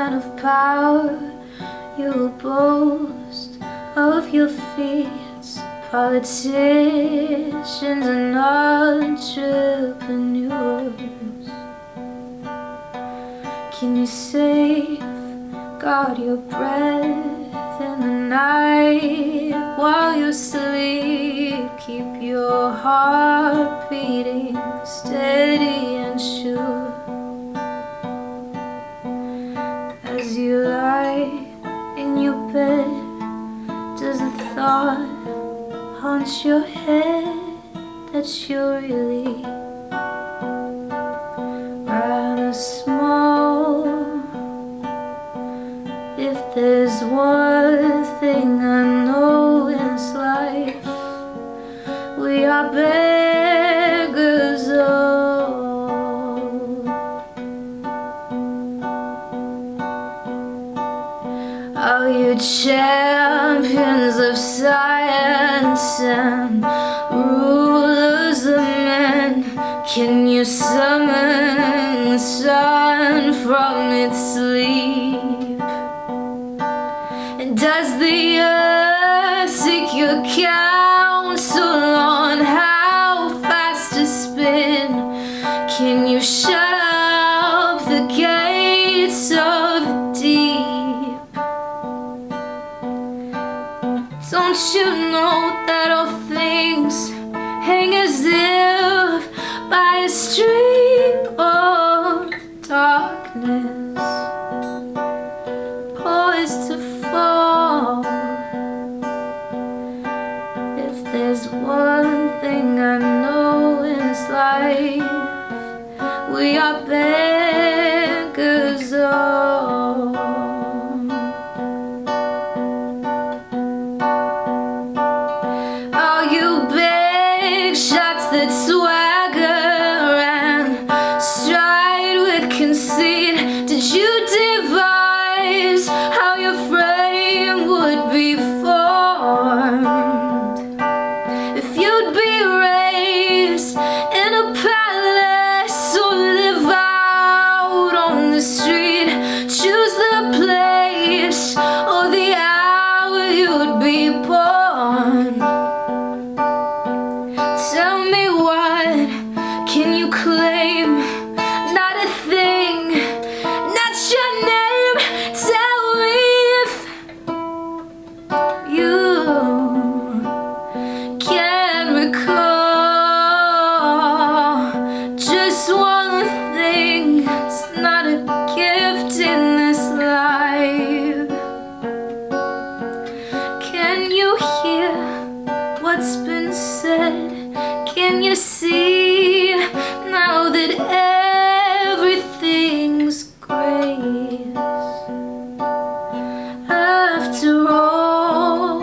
man of power, you will boast of your feats. Politicians and entrepreneurs, can you safeguard your breath in the night while you sleep? Keep your heart beating steady and sure. As you lie in your bed, does the thought haunt your head that you're really rather small? If there's one thing I know in this life, we are beggars all. Are you champions of science and rulers of men? Can you summon the sun from its sleep? And does the earth seek your counsel on how fast to spin? Can you shut up the gates of the deep? Don't you know that all things hang as if by a string of darkness, poised to fall? If there's one thing I know in this life, we are beggars all. Are you big shots that swagger and stride with conceit? Did you devise how your frame would be formed? If you'd be raised in a palace or live out on the street, choose the place or the hour you'd be born. Tell me, what can you claim? Not a thing, not your name. Tell me if you can recall just one thing. It's not a gift in this life. Can you hear what's been said? Can you see now that everything's grace? After all,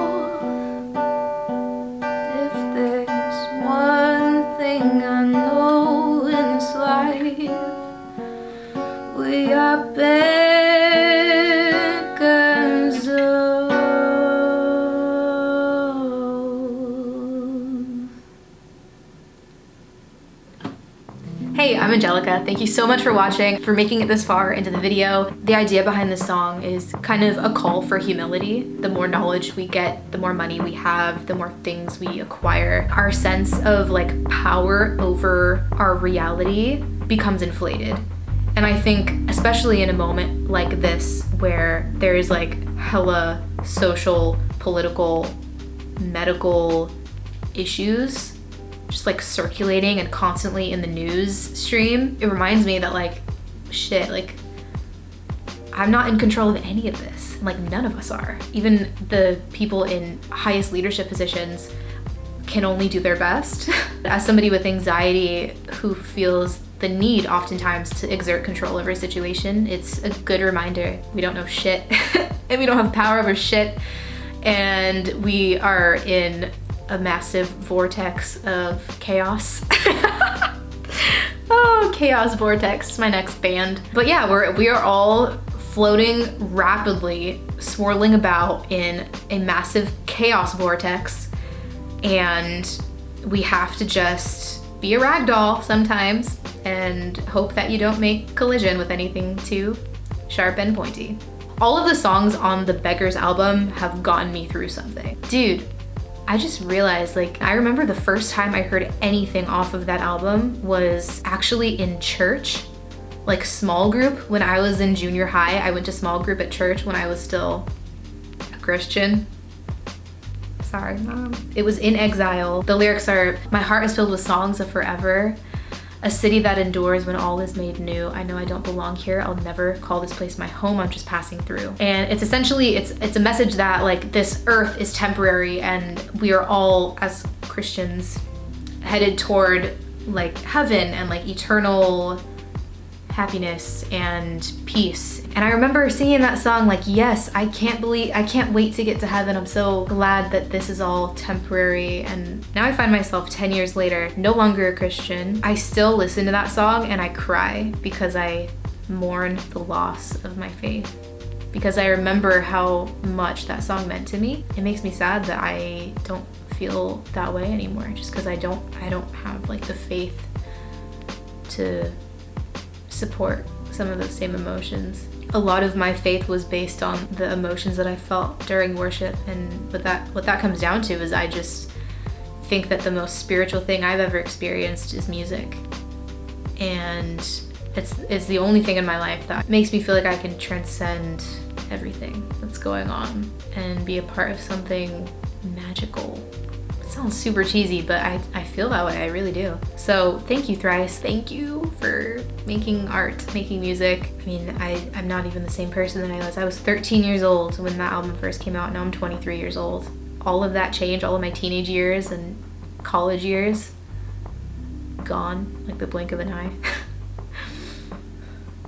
if there's one thing I know in this life, we are beggars all. Hey, I'm Angelica. Thank you so much for watching, for making it this far into the video. The idea behind this song is kind of a call for humility. The more knowledge we get, the more money we have, the more things we acquire, our sense of like power over our reality becomes inflated. And I think especially in a moment like this where there is like hella social, political, medical issues just like circulating and constantly in the news stream, it reminds me that like, shit, like I'm not in control of any of this. Like none of us are. Even the people in highest leadership positions can only do their best. As somebody with anxiety who feels the need oftentimes to exert control over a situation, it's a good reminder we don't know shit and we don't have power over shit, and we are in a massive vortex of chaos. Oh, Chaos Vortex, my next band. But yeah, we are all floating rapidly, swirling about in a massive chaos vortex, and we have to just be a ragdoll sometimes and hope that you don't make collision with anything too sharp and pointy. All of the songs on the Beggars album have gotten me through something. Dude, I just realized, like, I remember the first time I heard anything off of that album was actually in church, like small group. When I was in junior high, I went to small group at church when I was still a Christian. Sorry, Mom. It was In Exile. The lyrics are, my heart is filled with songs of forever. A city that endures when all is made new. I know I don't belong here. I'll never call this place my home. I'm just passing through. And it's essentially, it's a message that like this earth is temporary and we are all as Christians headed toward like heaven and like eternal happiness and peace. And I remember singing that song like, yes, I can't wait to get to heaven. I'm so glad that this is all temporary. And now I find myself 10 years later, no longer a Christian. I still listen to that song and I cry because I mourn the loss of my faith. Because I remember how much that song meant to me. It makes me sad that I don't feel that way anymore, just because I don't have like the faith to support some of those same emotions. A lot of my faith was based on the emotions that I felt during worship, and what that comes down to is I just think that the most spiritual thing I've ever experienced is music. And it's the only thing in my life that makes me feel like I can transcend everything that's going on and be a part of something magical. It sounds super cheesy, but I feel that way, I really do. So thank you, Thrice. Thank you for making art, making music. I mean, I'm not even the same person that I was. I was 13 years old when that album first came out. Now I'm 23 years old. All of that change, all of my teenage years and college years, gone like the blink of an eye.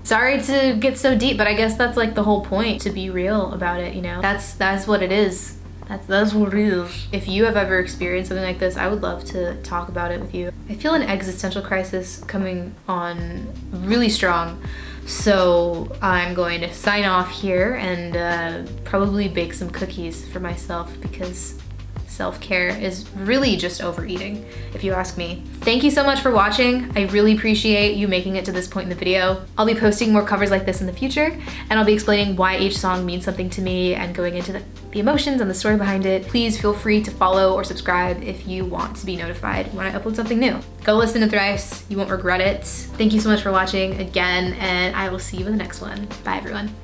Sorry to get so deep, but I guess that's like the whole point, to be real about it, you know? That's what it is. That's what it is. If you have ever experienced something like this, I would love to talk about it with you. I feel an existential crisis coming on really strong. So I'm going to sign off here and probably bake some cookies for myself, because self-care is really just overeating, if you ask me. Thank you so much for watching. I really appreciate you making it to this point in the video. I'll be posting more covers like this in the future, and I'll be explaining why each song means something to me and going into the emotions and the story behind it. Please feel free to follow or subscribe if you want to be notified when I upload something new. Go listen to Thrice, you won't regret it. Thank you so much for watching again, and I will see you in the next one. Bye everyone.